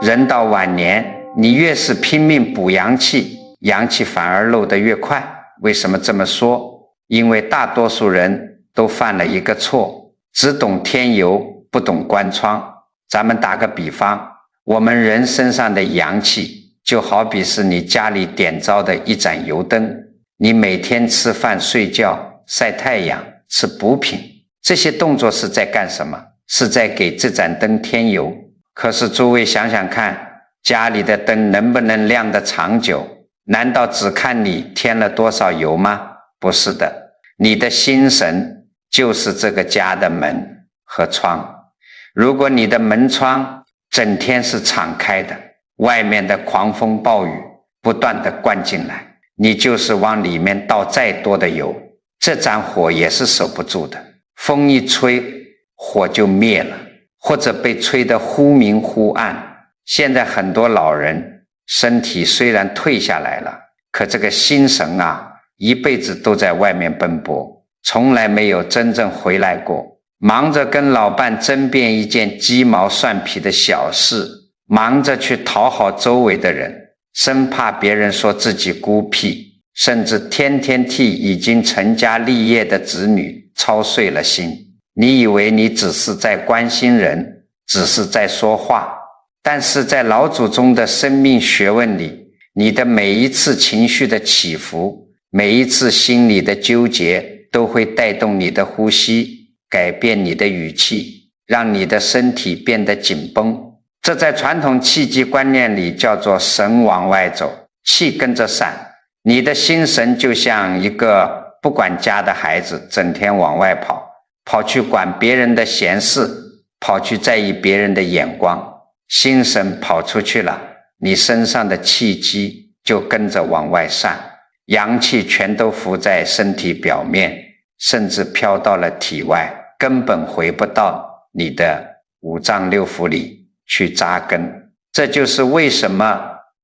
人到晚年，你越是拼命补阳气，阳气反而漏得越快。为什么这么说？因为大多数人都犯了一个错，只懂添油，不懂关窗。咱们打个比方，我们人身上的阳气就好比是你家里点着的一盏油灯，你每天吃饭、睡觉、晒太阳、吃补品，这些动作是在干什么？是在给这盏灯添油。可是诸位想想看，家里的灯能不能亮得长久？难道只看你添了多少油吗？不是的，你的心神就是这个家的门和窗。如果你的门窗整天是敞开的，外面的狂风暴雨不断地灌进来，你就是往里面倒再多的油，这盏火也是守不住的。风一吹，火就灭了，或者被吹得忽明忽暗。现在很多老人身体虽然退下来了，可这个心神啊，一辈子都在外面奔波，从来没有真正回来过，忙着跟老伴争辩一件鸡毛蒜皮的小事，忙着去讨好周围的人，生怕别人说自己孤僻，甚至天天替已经成家立业的子女操碎了心。你以为你只是在关心人，只是在说话，但是在老祖宗的生命学问里，你的每一次情绪的起伏，每一次心理的纠结，都会带动你的呼吸，改变你的语气，让你的身体变得紧绷。这在传统气机观念里叫做神往外走，气跟着散。你的心神就像一个不管家的孩子，整天往外跑，跑去管别人的闲事，跑去在意别人的眼光。心神跑出去了，你身上的气机就跟着往外散，阳气全都浮在身体表面，甚至飘到了体外，根本回不到你的五脏六腑里去扎根。这就是为什么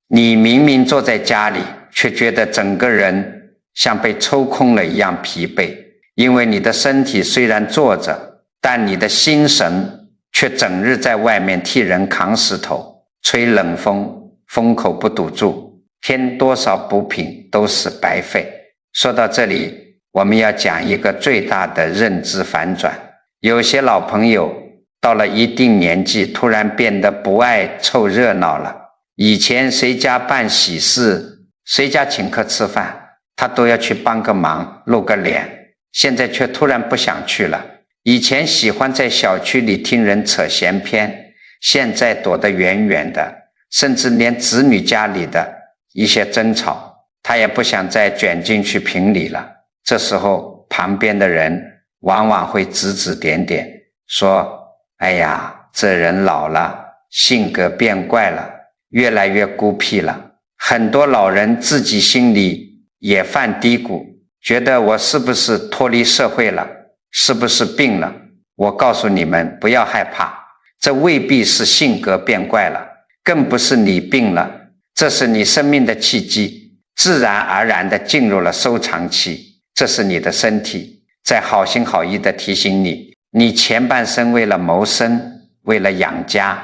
你明明坐在家里，却觉得整个人像被抽空了一样疲惫，因为你的身体虽然坐着，但你的心神却整日在外面替人扛石头，吹冷风，风口不堵住，添多少补品都是白费。说到这里，我们要讲一个最大的认知反转。有些老朋友到了一定年纪，突然变得不爱凑热闹了。以前谁家办喜事，谁家请客吃饭，他都要去帮个忙，露个脸，现在却突然不想去了。以前喜欢在小区里听人扯闲篇，现在躲得远远的，甚至连子女家里的一些争吵，他也不想再卷进去评理了。这时候旁边的人往往会指指点点，说：哎呀，这人老了，性格变怪了，越来越孤僻了。很多老人自己心里也犯低谷，觉得我是不是脱离社会了，是不是病了？我告诉你们，不要害怕，这未必是性格变怪了，更不是你病了，这是你生命的契机，自然而然地进入了收藏期。这是你的身体在好心好意地提醒你，你前半生为了谋生，为了养家，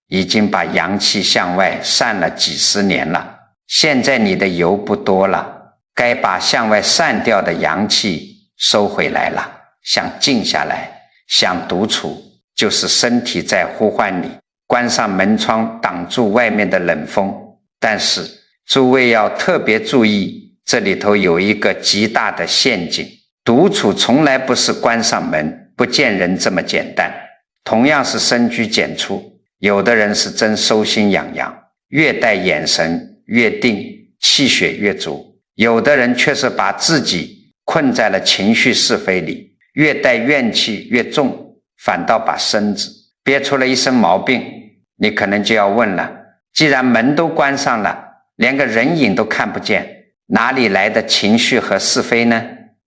已经把阳气向外散了几十年了，现在你的油不多了，该把向外散掉的阳气收回来了。想静下来，想独处，就是身体在呼唤你。关上门窗，挡住外面的冷风。但是诸位要特别注意，这里头有一个极大的陷阱。独处从来不是关上门不见人这么简单，同样是深居简出，有的人是真收心养养，越带眼神越定，气血越足，有的人却是把自己困在了情绪是非里，越带怨气越重，反倒把身子憋出了一身毛病。你可能就要问了，既然门都关上了，连个人影都看不见，哪里来的情绪和是非呢？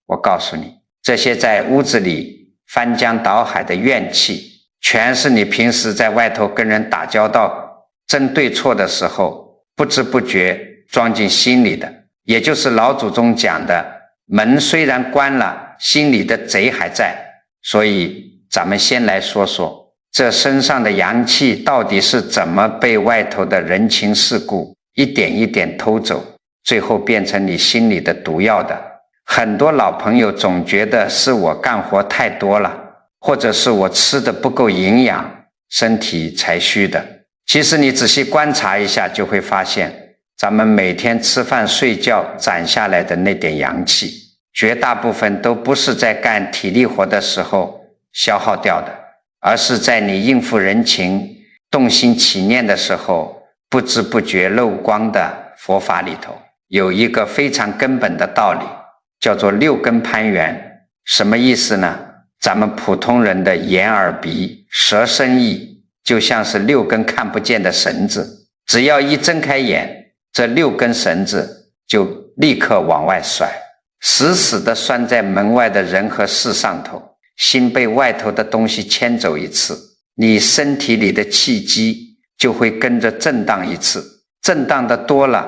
我告诉你，这些在屋子里翻江倒海的怨气，全是你平时在外头跟人打交道争对错的时候不知不觉装进心里的，也就是老祖宗讲的，门虽然关了，心里的贼还在。所以咱们先来说说这身上的阳气到底是怎么被外头的人情世故一点一点偷走，最后变成你心里的毒药的？很多老朋友总觉得是我干活太多了，或者是我吃的不够营养，身体才虚的。其实你仔细观察一下，就会发现咱们每天吃饭睡觉攒下来的那点阳气，绝大部分都不是在干体力活的时候消耗掉的，而是在你应付人情动心起念的时候不知不觉漏光的佛法里头。有一个非常根本的道理，叫做六根攀缘。什么意思呢？咱们普通人的眼耳鼻舌身意就像是六根看不见的绳子，只要一睁开眼，这六根绳子就立刻往外甩，死死地拴在门外的人和事上头。心被外头的东西牵走一次，你身体里的气机就会跟着震荡一次，震荡的多了，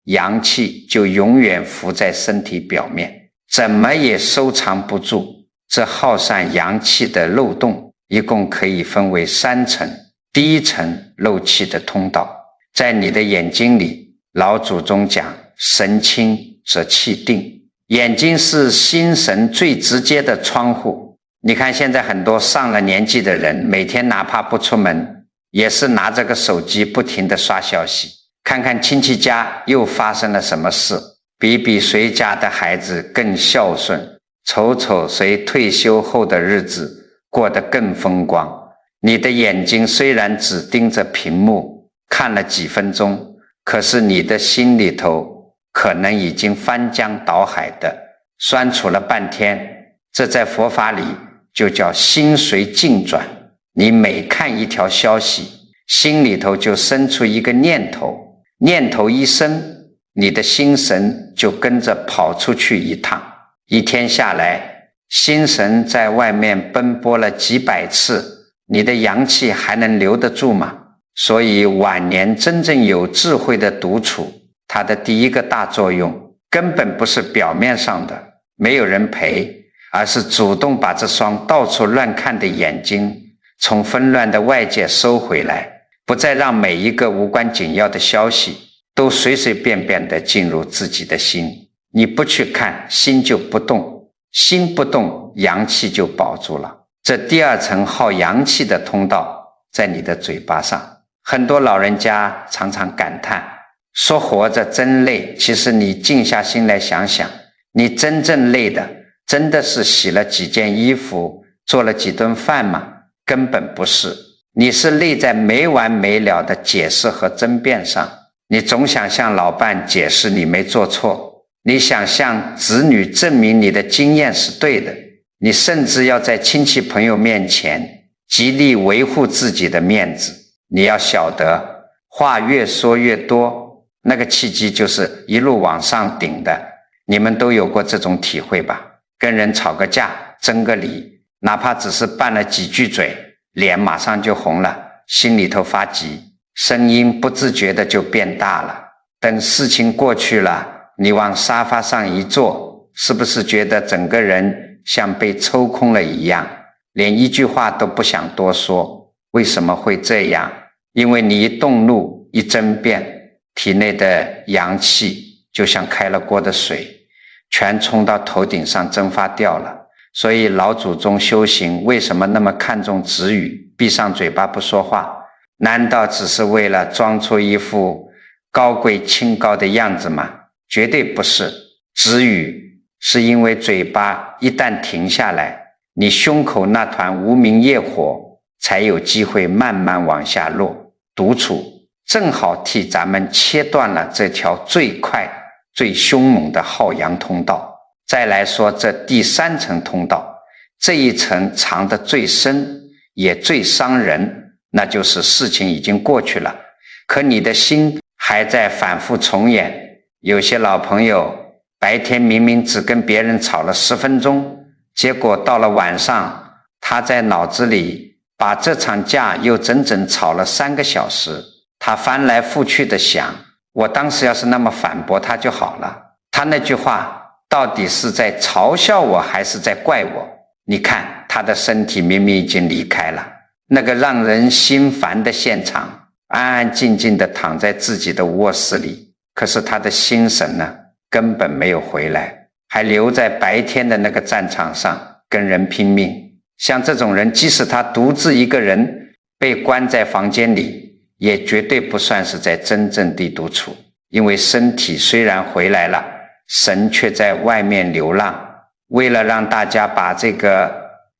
阳气就永远浮在身体表面，怎么也收藏不住。这耗散阳气的漏洞一共可以分为3层。第一层漏气的通道，在你的眼睛里，老祖宗讲神清则气定，眼睛是心神最直接的窗户。你看现在很多上了年纪的人，每天哪怕不出门，也是拿着个手机不停地刷消息，看看亲戚家又发生了什么事，比比谁家的孩子更孝顺，瞅瞅谁退休后的日子过得更风光。你的眼睛虽然只盯着屏幕看了几分钟，可是你的心里头可能已经翻江倒海的酸楚了半天。这在佛法里就叫心随境转。你每看一条消息，心里头就生出一个念头，念头一生，你的心神就跟着跑出去一趟。一天下来，心神在外面奔波了几百次，你的阳气还能留得住吗？所以晚年真正有智慧的独处，它的第一个大作用根本不是表面上的没有人陪，而是主动把这双到处乱看的眼睛从纷乱的外界收回来，不再让每一个无关紧要的消息都随随便便地进入自己的心。你不去看，心就不动，心不动，阳气就保住了。这第2层耗阳气的通道在你的嘴巴上。很多老人家常常感叹说活着真累，其实你静下心来想想，你真正累的真的是洗了几件衣服，做了几顿饭吗？根本不是。你是累在没完没了的解释和争辩上，你总想向老伴解释你没做错，你想向子女证明你的经验是对的，你甚至要在亲戚朋友面前极力维护自己的面子。你要晓得，话越说越多，那个气机就是一路往上顶的。你们都有过这种体会吧？跟人吵个架，争个理，哪怕只是拌了几句嘴，脸马上就红了，心里头发急，声音不自觉的就变大了。等事情过去了，你往沙发上一坐，是不是觉得整个人像被抽空了一样，连一句话都不想多说？为什么会这样？因为你一动怒，一争辩，体内的阳气就像开了锅的水，全冲到头顶上蒸发掉了。所以老祖宗修行为什么那么看重止语，闭上嘴巴不说话？难道只是为了装出一副高贵清高的样子吗？绝对不是。止语是因为嘴巴一旦停下来，你胸口那团无明业火才有机会慢慢往下落。独处正好替咱们切断了这条最快最凶猛的耗阳通道。再来说这第3层通道，这一层藏得最深也最伤人，那就是事情已经过去了，可你的心还在反复重演。有些老朋友白天明明只跟别人吵了10分钟，结果到了晚上，他在脑子里把这场架又整整吵了3个小时。他翻来覆去的想，我当时要是那么反驳他就好了。他那句话到底是在嘲笑我还是在怪我？你看他的身体明明已经离开了，那个让人心烦的现场，安安静静地躺在自己的卧室里，可是他的心神呢，根本没有回来，还留在白天的那个战场上跟人拼命。像这种人，即使他独自一个人被关在房间里，也绝对不算是在真正地独处，因为身体虽然回来了，神却在外面流浪。为了让大家把这个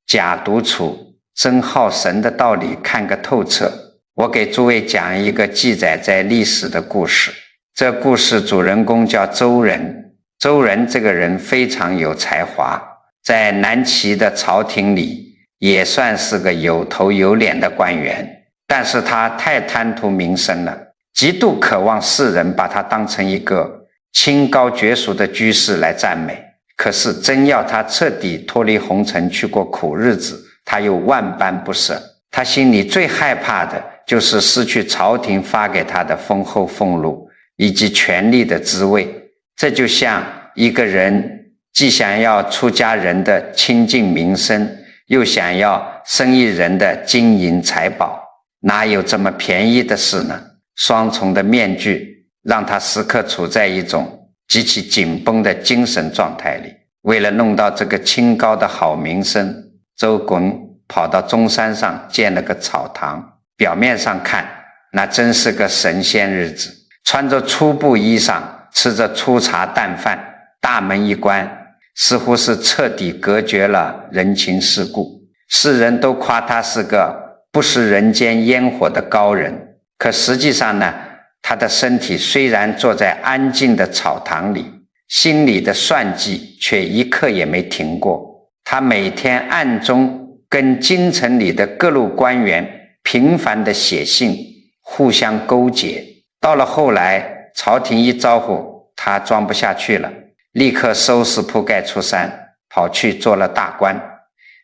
假独处真好神的道理看个透彻，我给诸位讲一个记载在历史的故事。这故事主人公叫周仁。周仁这个人非常有才华，在南齐的朝廷里也算是个有头有脸的官员，但是他太贪图名声了，极度渴望世人把他当成一个清高绝俗的居士来赞美。可是真要他彻底脱离红尘去过苦日子，他又万般不舍。他心里最害怕的就是失去朝廷发给他的丰厚俸禄以及权力的滋味。这就像一个人既想要出家人的清净名声，又想要生意人的金银财宝，哪有这么便宜的事呢？双重的面具让他时刻处在一种极其紧绷的精神状态里。为了弄到这个清高的好名声，周公跑到中山上建了个草堂，表面上看那真是个神仙日子，穿着粗布衣裳，吃着粗茶淡饭，大门一关，似乎是彻底隔绝了人情世故。世人都夸他是个不食人间烟火的高人，可实际上呢，他的身体虽然坐在安静的草堂里，心里的算计却一刻也没停过。他每天暗中跟京城里的各路官员频繁地写信，互相勾结。到了后来，朝廷一招呼，他装不下去了，立刻收拾铺盖出山，跑去做了大官，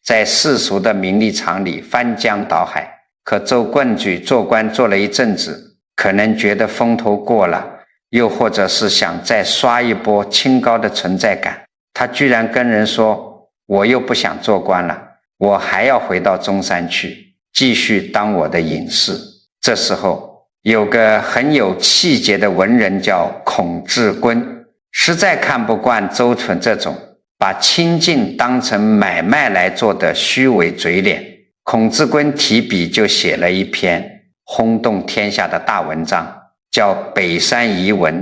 在世俗的名利场里翻江倒海。可周棍举做官做了一阵子，可能觉得风头过了，又或者是想再刷一波清高的存在感，他居然跟人说，我又不想做官了，我还要回到中山去继续当我的隐士。这时候有个很有气节的文人叫孔志坤，实在看不惯周纯这种把清净当成买卖来做的虚伪嘴脸。孔志坤提笔就写了一篇轰动天下的大文章，叫《北山遗文》。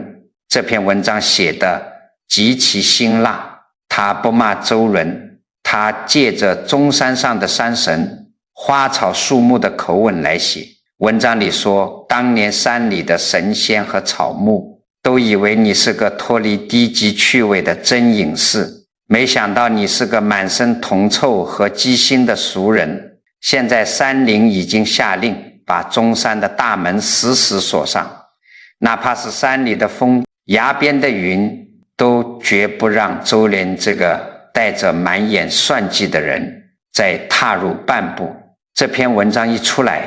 这篇文章写得极其辛辣，他不骂周伦，他借着中山上的山神、花草树木的口吻来写。文章里说，当年山里的神仙和草木都以为你是个脱离低级趣味的真隐士，没想到你是个满身铜臭和鸡心的俗人。现在山林已经下令把中山的大门死死锁上，哪怕是山里的风、崖边的云，都绝不让周濂这个带着满眼算计的人再踏入半步。这篇文章一出来，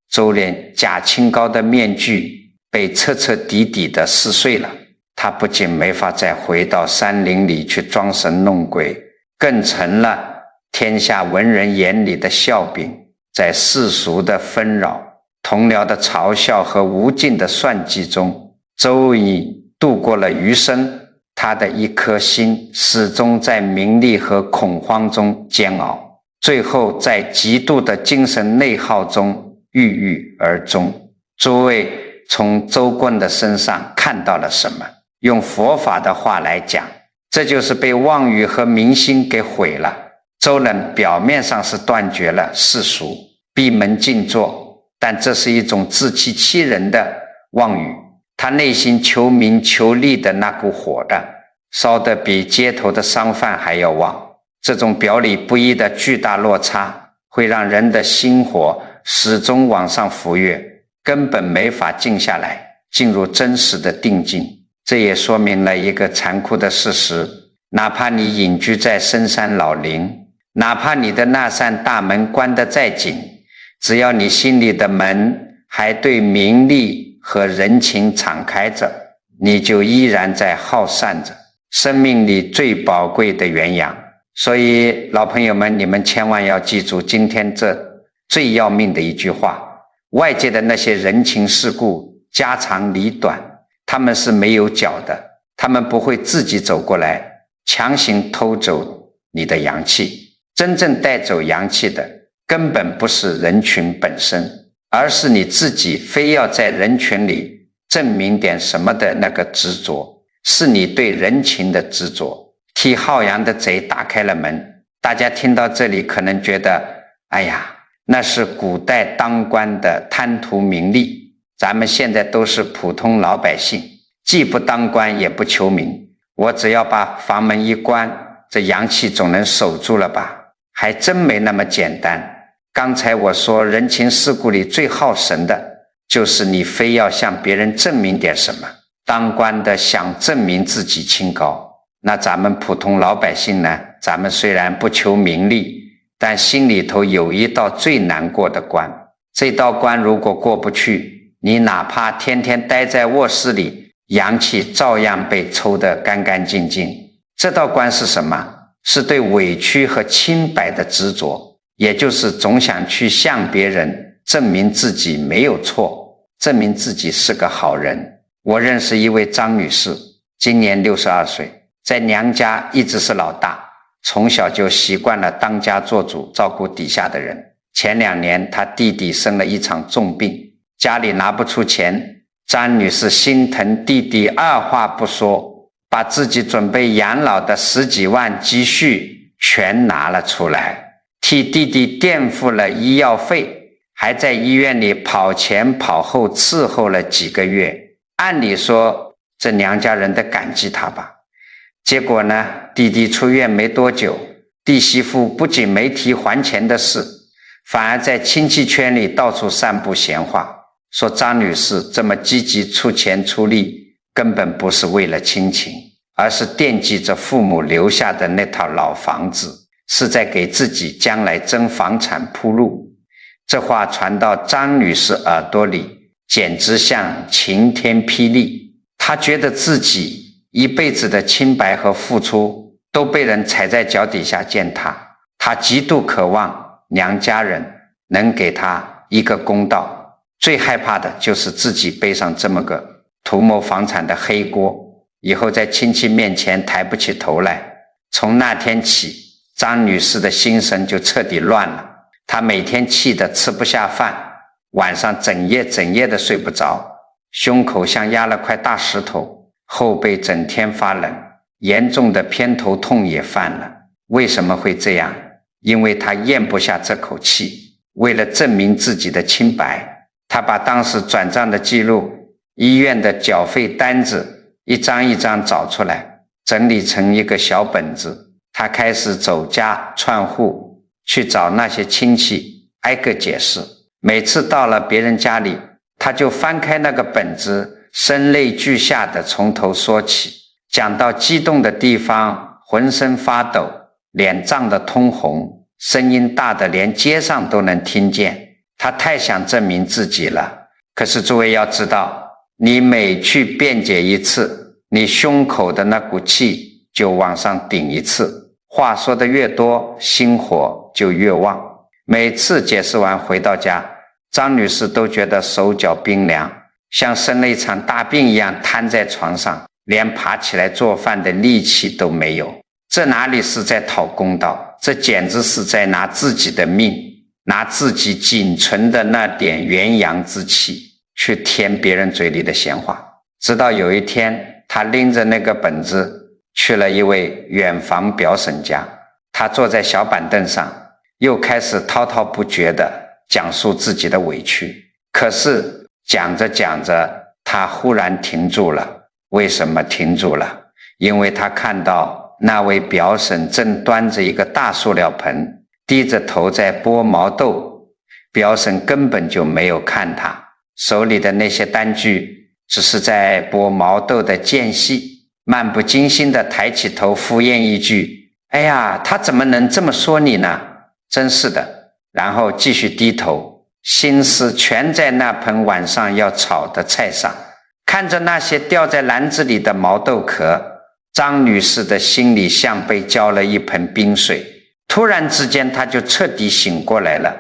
周濂假清高的面具被彻彻底底的撕碎了。他不仅没法再回到山林里去装神弄鬼，更成了天下文人眼里的笑柄。在世俗的纷扰、同僚的嘲笑和无尽的算计中，周乙度过了余生。他的一颗心始终在名利和恐慌中煎熬，最后在极度的精神内耗中郁郁而终。诸位从周棍的身上看到了什么？用佛法的话来讲，这就是被妄语和明心给毁了。周人表面上是断绝了世俗，闭门静坐，但这是一种自欺欺人的妄语。他内心求名求利的那股火的，烧得比街头的商贩还要旺。这种表里不一的巨大落差，会让人的心火始终往上浮跃，根本没法静下来，进入真实的定境。这也说明了一个残酷的事实，哪怕你隐居在深山老林，哪怕你的那扇大门关得再紧，只要你心里的门还对名利和人情敞开着，你就依然在耗散着生命里最宝贵的元养。所以老朋友们，你们千万要记住今天这最要命的一句话。外界的那些人情世故、家长里短，他们是没有脚的，他们不会自己走过来强行偷走你的阳气。真正带走阳气的根本不是人群本身，而是你自己非要在人群里证明点什么的那个执着，是你对人情的执着，替好阳的贼打开了门。大家听到这里可能觉得，哎呀，那是古代当官的贪图名利，咱们现在都是普通老百姓，既不当官也不求名，我只要把房门一关，这阳气总能守住了吧？还真没那么简单。刚才我说人情世故里最耗神的就是你非要向别人证明点什么。当官的想证明自己清高，那咱们普通老百姓呢，咱们虽然不求名利，但心里头有一道最难过的关，这道关如果过不去，你哪怕天天待在卧室里，阳气照样被抽得干干净净。这道关是什么？是对委屈和清白的执着，也就是总想去向别人证明自己没有错，证明自己是个好人。我认识一位张女士，今年62岁，在娘家一直是老大，从小就习惯了当家做主，照顾底下的人。前2年她弟弟生了一场重病，家里拿不出钱，张女士心疼弟弟，二话不说，把自己准备养老的10几万积蓄全拿了出来，替弟弟垫付了医药费，还在医院里跑前跑后伺候了几个月。按理说这娘家人得感激他吧，结果呢，弟弟出院没多久，弟媳妇不仅没提还钱的事，反而在亲戚圈里到处散布闲话，说张女士这么积极出钱出力，根本不是为了亲情，而是惦记着父母留下的那套老房子，是在给自己将来争房产铺路。这话传到张女士耳朵里，简直像晴天霹雳。她觉得自己一辈子的清白和付出都被人踩在脚底下践踏，她极度渴望娘家人能给她一个公道，最害怕的就是自己背上这么个图谋房产的黑锅，以后在亲戚面前抬不起头来。从那天起，张女士的心神就彻底乱了，她每天气得吃不下饭，晚上整夜的睡不着，胸口像压了块大石头，后背整天发冷，严重的偏头痛也犯了。为什么会这样？因为她咽不下这口气，为了证明自己的清白，她把当时转账的记录、医院的缴费单子一张一张找出来，整理成一个小本子。她开始走家串户，去找那些亲戚挨个解释。每次到了别人家里，她就翻开那个本子，声泪俱下的从头说起，讲到激动的地方浑身发抖，脸涨得通红，声音大的连街上都能听见。她太想证明自己了，可是诸位要知道，你每去辩解一次，你胸口的那股气就往上顶一次，话说的越多，心火就越旺。每次解释完回到家，张女士都觉得手脚冰凉，像生了一场大病一样瘫在床上，连爬起来做饭的力气都没有。这哪里是在讨公道，这简直是在拿自己的命，拿自己仅存的那点元阳之气去填别人嘴里的闲话。直到有一天，他拎着那个本子去了一位远房表婶家，他坐在小板凳上，又开始滔滔不绝地讲述自己的委屈。可是讲着讲着，他忽然停住了。为什么停住了？因为他看到那位表婶正端着一个大塑料盆，低着头在剥毛豆。表婶根本就没有看他，手里的那些单据只是在剥毛豆的间隙，漫不经心地抬起头敷衍一句：哎呀，他怎么能这么说你呢？真是的。然后继续低头，心思全在那盆晚上要炒的菜上。看着那些掉在篮子里的毛豆壳，张女士的心里像被浇了一盆冰水。突然之间，她就彻底醒过来了。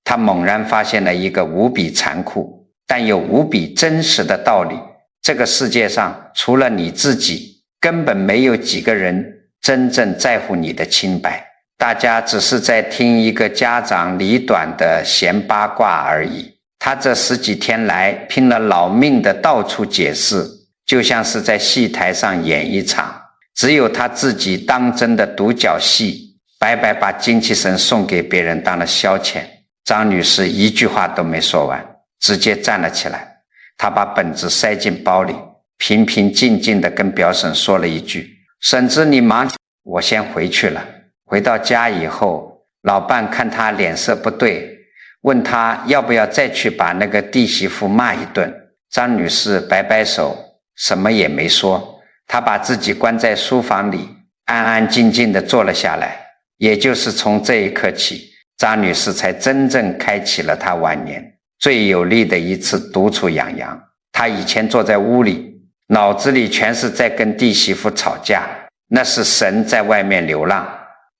他猛然发现了一个无比残酷但又无比真实的道理：这个世界上除了你自己，根本没有几个人真正在乎你的清白，大家只是在听一个家长里短的闲八卦而已。他这10几天来拼了老命的到处解释，就像是在戏台上演一场，只有他自己当真的独角戏，白白把精气神送给别人当了消遣。张女士一句话都没说完，直接站了起来，她把本子塞进包里，平平静静地跟表婶说了一句：婶子你忙，我先回去了。回到家以后，老伴看她脸色不对，问她要不要再去把那个弟媳妇骂一顿。张女士摆摆手，什么也没说。她把自己关在书房里，安安静静地坐了下来。也就是从这一刻起，张女士才真正开启了她晚年最有力的一次独处养养。她以前坐在屋里，脑子里全是在跟弟媳妇吵架，那是神在外面流浪。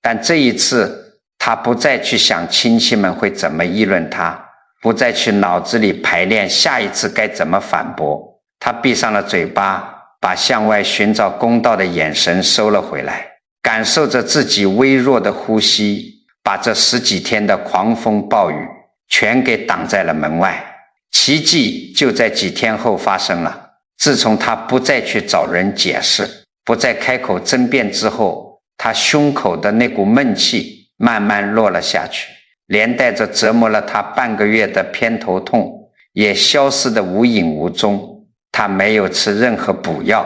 但这一次，她不再去想亲戚们会怎么议论她，不再去脑子里排练下一次该怎么反驳。她闭上了嘴巴，把向外寻找公道的眼神收了回来，感受着自己微弱的呼吸，把这10几天的狂风暴雨全给挡在了门外。奇迹就在几天后发生了。自从他不再去找人解释，不再开口争辩之后，他胸口的那股闷气慢慢落了下去，连带着折磨了他半个月的偏头痛也消失得无影无踪。他没有吃任何补药，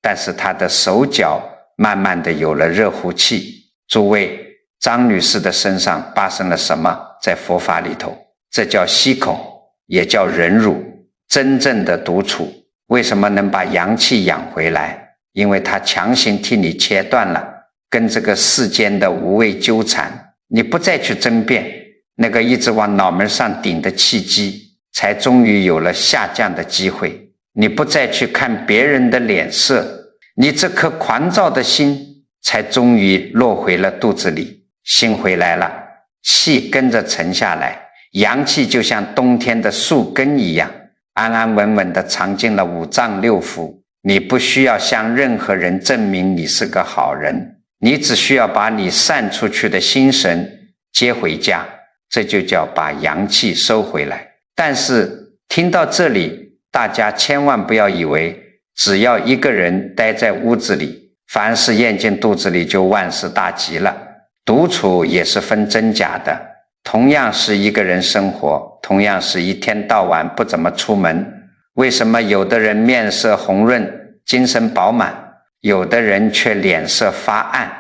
但是他的手脚慢慢的有了热乎气。诸位，张女士的身上发生了什么？在佛法里头，这叫息口，也叫忍辱。真正的独处，为什么能把阳气养回来？因为他强行替你切断了跟这个世间的无谓纠缠，你不再去争辩，那个一直往脑门上顶的气机才终于有了下降的机会。你不再去看别人的脸色，你这颗狂躁的心才终于落回了肚子里。心回来了，气跟着沉下来，阳气就像冬天的树根一样，安安稳稳地藏进了五脏六腑。你不需要向任何人证明你是个好人，你只需要把你散出去的心神接回家，这就叫把阳气收回来。但是听到这里，大家千万不要以为只要一个人待在屋子里，凡是咽进肚子里就万事大吉了。独处也是分真假的，同样是一个人生活，同样是一天到晚不怎么出门，为什么有的人面色红润，精神饱满，有的人却脸色发暗，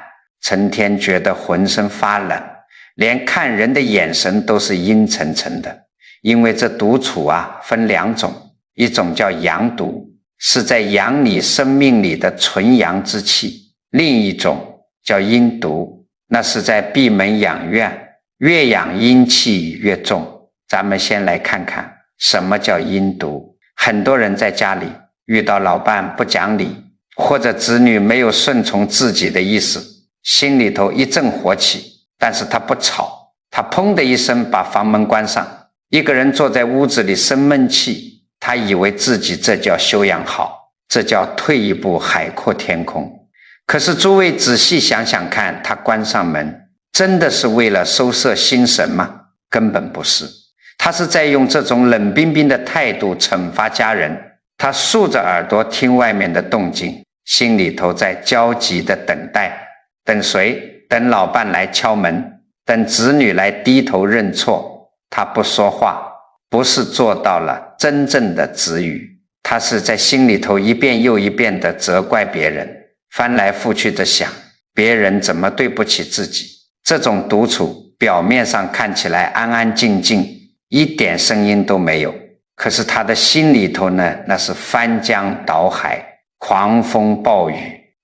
成天觉得浑身发冷，连看人的眼神都是阴沉沉的？因为这独处啊，分2种，一种叫阳独，是在养你生命里的纯阳之气；另一种叫阴独，那是在闭门养院，越养阴气越重。咱们先来看看什么叫阴独。很多人在家里遇到老伴不讲理，或者子女没有顺从自己的意思，心里头一阵火起，但是他不吵，他砰的一声把房门关上，一个人坐在屋子里生闷气，他以为自己这叫修养好，这叫退一步海阔天空。可是诸位仔细想想看，他关上门真的是为了收摄心神吗？根本不是，他是在用这种冷冰冰的态度惩罚家人。他竖着耳朵听外面的动静，心里头在焦急的等待。等谁？等老伴来敲门，等子女来低头认错。他不说话，不是做到了真正的止语，他是在心里头一遍又一遍地责怪别人，翻来覆去地想别人怎么对不起自己。这种独处表面上看起来安安静静，一点声音都没有，可是他的心里头呢，那是翻江倒海，狂风暴雨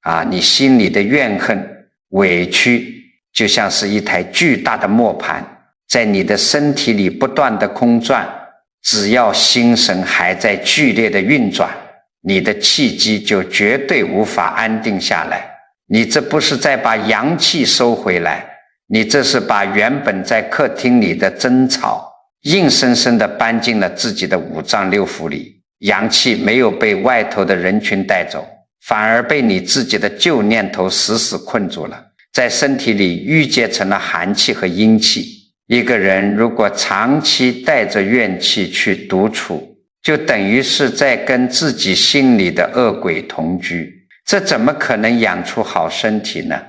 啊！你心里的怨恨委屈就像是一台巨大的磨盘，在你的身体里不断的空转，只要心神还在剧烈的运转，你的气机就绝对无法安定下来。你这不是在把阳气收回来，你这是把原本在客厅里的争吵硬生生地搬进了自己的五脏六腑里，阳气没有被外头的人群带走，反而被你自己的旧念头死死困住了，在身体里郁结成了寒气和阴气。一个人如果长期带着怨气去独处，就等于是在跟自己心里的恶鬼同居，这怎么可能养出好身体呢？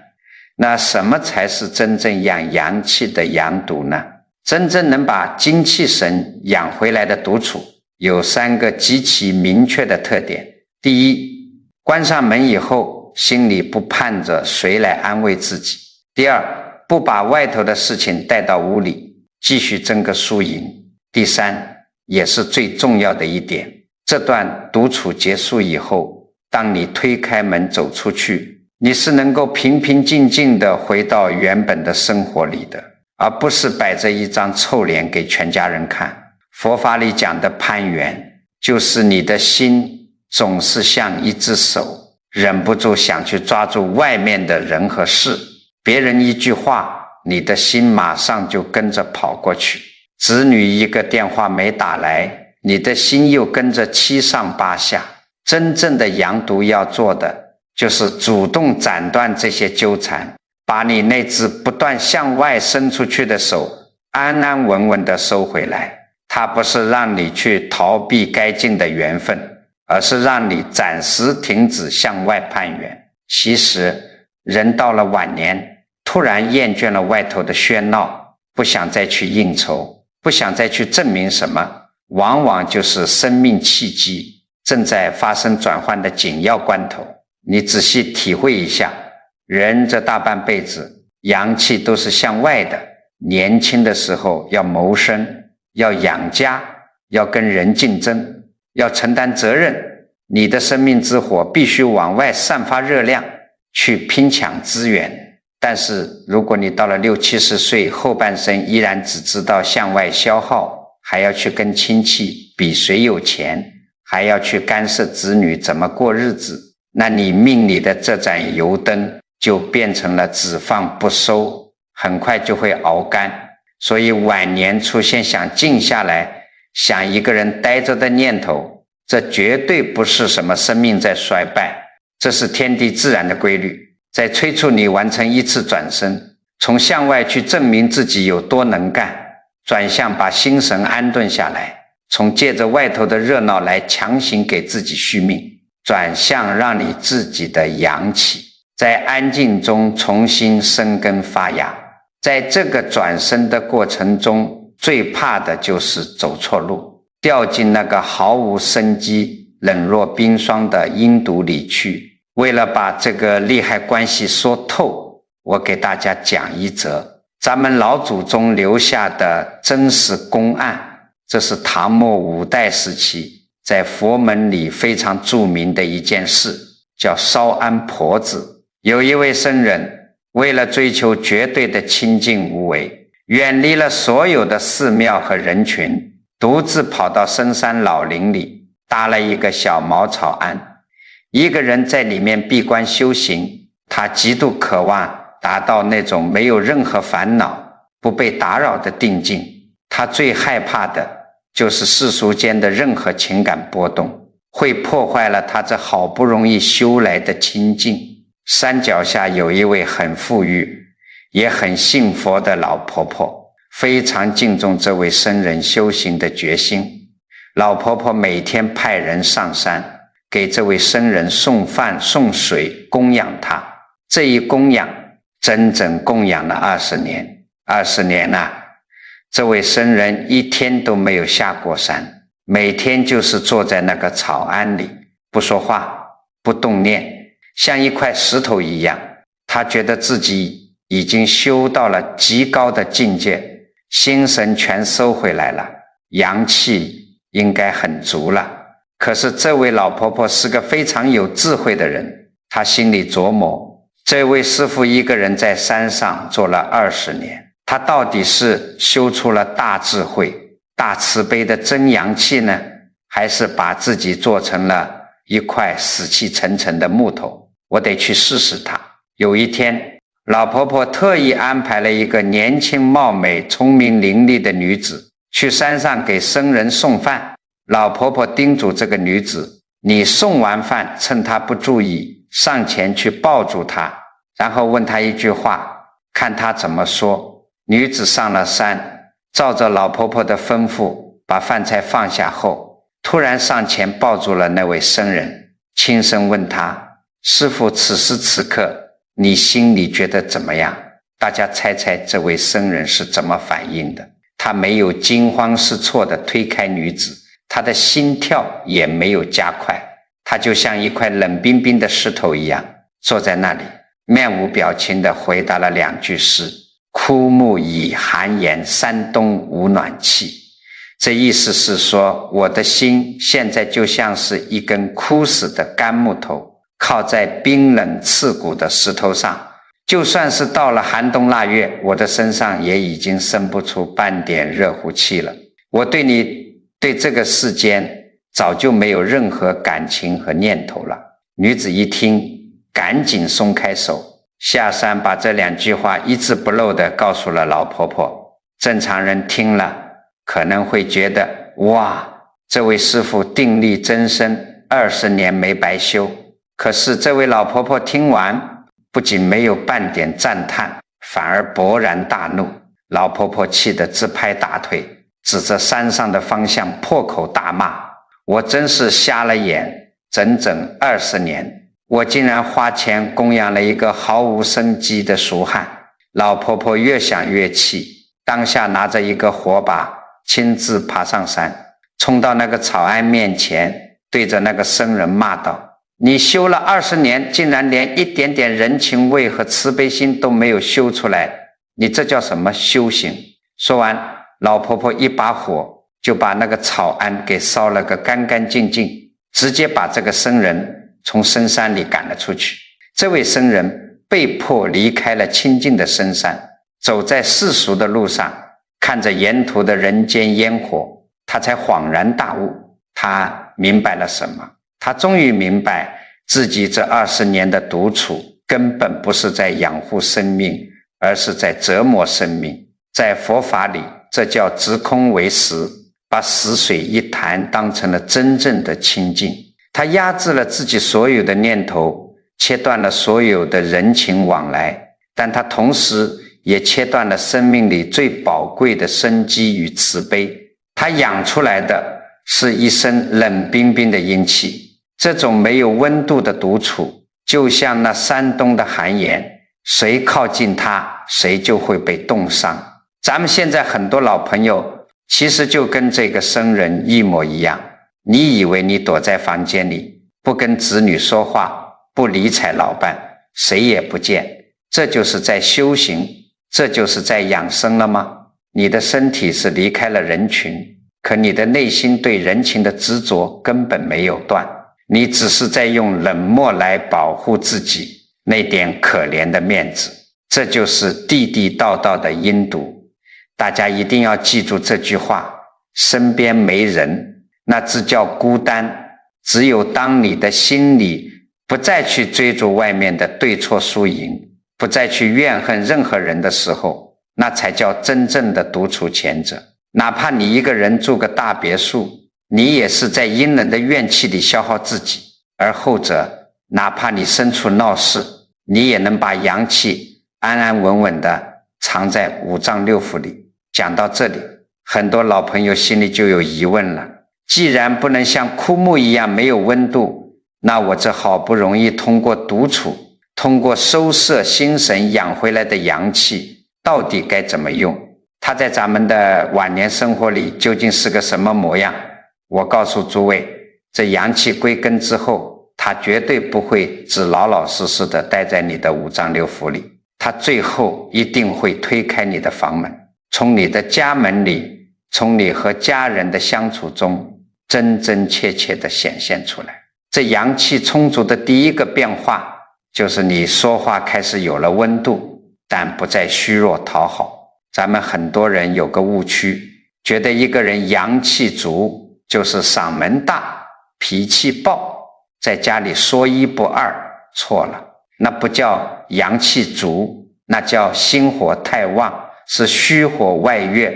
那什么才是真正养阳气的阳独呢？真正能把精气神养回来的独处，有3个极其明确的特点。第一，关上门以后，心里不盼着谁来安慰自己。第二，不把外头的事情带到屋里，继续争个输赢。第三，也是最重要的一点，这段独处结束以后，当你推开门走出去，你是能够平平静静地回到原本的生活里的，而不是摆着一张臭脸给全家人看。佛法里讲的攀缘，就是你的心总是像一只手，忍不住想去抓住外面的人和事，别人一句话，你的心马上就跟着跑过去，子女一个电话没打来，你的心又跟着七上八下。真正的阳独要做的，就是主动斩断这些纠缠，把你那只不断向外伸出去的手安安稳稳地收回来。它不是让你去逃避该尽的缘分，而是让你暂时停止向外攀援。其实人到了晚年，突然厌倦了外头的喧闹，不想再去应酬，不想再去证明什么，往往就是生命契机正在发生转换的紧要关头。你仔细体会一下，人这大半辈子阳气都是向外的，年轻的时候要谋生，要养家，要跟人竞争，要承担责任，你的生命之火必须往外散发热量，去拼抢资源。但是如果你到了60、70岁，后半生依然只知道向外消耗，还要去跟亲戚比谁有钱，还要去干涉子女怎么过日子，那你命里的这盏油灯就变成了只放不收，很快就会熬干。所以晚年出现想静下来，想一个人待着的念头，这绝对不是什么生命在衰败，这是天地自然的规律，在催促你完成一次转身，从向外去证明自己有多能干，转向把心神安顿下来，从借着外头的热闹来强行给自己续命，转向让你自己的阳气在安静中重新生根发芽。在这个转身的过程中，最怕的就是走错路，掉进那个毫无生机、冷若冰霜的阴毒里去。为了把这个利害关系说透，我给大家讲一则咱们老祖宗留下的真实公案。这是唐末5代时期在佛门里非常著名的一件事，叫烧庵婆子。有一位僧人为了追求绝对的清净无为，远离了所有的寺庙和人群，独自跑到深山老林里搭了一个小茅草庵，一个人在里面闭关修行。他极度渴望达到那种没有任何烦恼、不被打扰的定境。他最害怕的就是世俗间的任何情感波动，会破坏了他这好不容易修来的清净。山脚下有一位很富裕也很信佛的老婆婆，非常敬重这位僧人修行的决心。老婆婆每天派人上山给这位僧人送饭送水，供养他。这一供养整整供养了20年。20年啊，这位僧人一天都没有下过山，每天就是坐在那个草庵里，不说话，不动念，像一块石头一样。他觉得自己已经修到了极高的境界，心神全收回来了，阳气应该很足了。可是这位老婆婆是个非常有智慧的人，她心里琢磨，这位师父一个人在山上做了20年，他到底是修出了大智慧、大慈悲的真阳气呢，还是把自己做成了一块死气沉沉的木头？我得去试试它。有一天，老婆婆特意安排了一个年轻貌美、聪明伶俐的女子去山上给僧人送饭。老婆婆叮嘱这个女子，你送完饭，趁她不注意，上前去抱住她，然后问她一句话，看她怎么说。女子上了山，照着老婆婆的吩咐，把饭菜放下后，突然上前抱住了那位僧人，轻声问他，师父，此时此刻你心里觉得怎么样？大家猜猜这位僧人是怎么反应的？他没有惊慌失措地推开女子，他的心跳也没有加快，他就像一块冷冰冰的石头一样坐在那里，面无表情地回答了2句诗，枯木已寒严，山东无暖气。这意思是说，我的心现在就像是一根枯死的干木头，靠在冰冷刺骨的石头上，就算是到了寒冬腊月，我的身上也已经生不出半点热乎气了。我对你，对这个世间早就没有任何感情和念头了。女子一听，赶紧松开手，下山把这2句话一字不漏地告诉了老婆婆。正常人听了可能会觉得，哇，这位师父定力真深，20年没白修。可是这位老婆婆听完，不仅没有半点赞叹，反而勃然大怒。老婆婆气得直拍大腿，指着山上的方向破口大骂，我真是瞎了眼，整整20年，我竟然花钱供养了一个毫无生机的俗汉。老婆婆越想越气，当下拿着一个火把，亲自爬上山，冲到那个草庵面前，对着那个僧人骂道，你修了20年，竟然连一点点人情味和慈悲心都没有修出来，你这叫什么修行？说完，老婆婆一把火就把那个草庵给烧了个干干净净，直接把这个僧人从深山里赶了出去。这位僧人被迫离开了清净的深山，走在世俗的路上，看着沿途的人间烟火，他才恍然大悟。他明白了什么？他终于明白自己这20年的独处根本不是在养护生命，而是在折磨生命。在佛法里，这叫执空为实，把死水一潭当成了真正的清净。他压制了自己所有的念头，切断了所有的人情往来，但他同时也切断了生命里最宝贵的生机与慈悲。他养出来的是一身冷冰冰的阴气。这种没有温度的独处，就像那山东的寒岩，谁靠近它，谁就会被冻伤。咱们现在很多老朋友，其实就跟这个僧人一模一样。你以为你躲在房间里，不跟子女说话，不理睬老伴，谁也不见，这就是在修行，这就是在养生了吗？你的身体是离开了人群，可你的内心对人情的执着根本没有断，你只是在用冷漠来保护自己那点可怜的面子，这就是地地道道的阴毒。大家一定要记住这句话，身边没人，那只叫孤单。只有当你的心里不再去追逐外面的对错输赢，不再去怨恨任何人的时候，那才叫真正的独处前者。哪怕你一个人住个大别墅，你也是在阴冷的怨气里消耗自己，而后者，哪怕你身处闹市，你也能把阳气安安稳稳地藏在五脏六腑里。讲到这里，很多老朋友心里就有疑问了，既然不能像枯木一样没有温度，那我这好不容易通过独处，通过收摄心神养回来的阳气，到底该怎么用？它在咱们的晚年生活里究竟是个什么模样？我告诉诸位，这阳气归根之后，它绝对不会只老老实实的待在你的五脏六腑里，它最后一定会推开你的房门，从你的家门里，从你和家人的相处中真真切切的显现出来。这阳气充足的第一个变化，就是你说话开始有了温度，但不再虚弱讨好。咱们很多人有个误区，觉得一个人阳气足就是嗓门大，脾气暴，在家里说一不二。错了，那不叫阳气足，那叫心火太旺，是虚火外越。